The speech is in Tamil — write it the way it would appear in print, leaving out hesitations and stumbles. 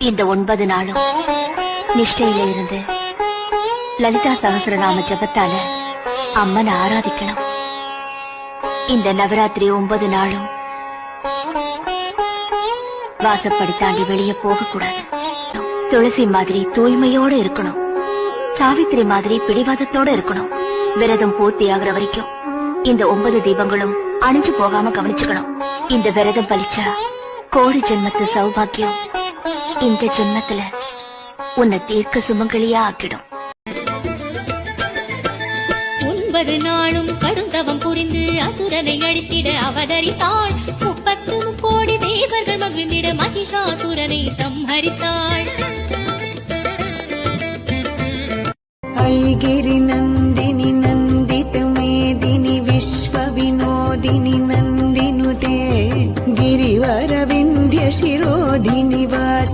இந்த 9 நாளும் நிஷ்டையில இருந்து லலிதா சகஸ்ரநாம ஜபத்தால அம்மனை ஆராதிக்கணும். இந்த நவராத்திரி 9 நாளும் வாசப்படி தாண்டி வெளியே போகக்கூடாது. துளசி மாதிரி தூய்மையோட இருக்கணும். சாவித்திரி மாதிரி பிடிவாதத்தோட இருக்கணும். விரதம் பூர்த்தி ஆகுற வரைக்கும் இந்த 9 தீபங்களும் அணிஞ்சு போகாம கவனிச்சுக்கணும். இந்த விரதம் பலிச்சா கோடி ஜென்மத்து சௌபாகியம் இந்த ஜென்மத்துல உன்னை தீர்க்க சுமங்கலியா ஆக்கிடும். 9 நாளும் கடுந்தவம் புரிந்து அசுரனை அழித்திட அவதரித்தாள். 30 கோடி தேவர்கள் மகிழ்ந்திட மகிஷாசுரனை சம்ஹரித்தாள். ஐகிரி நந்த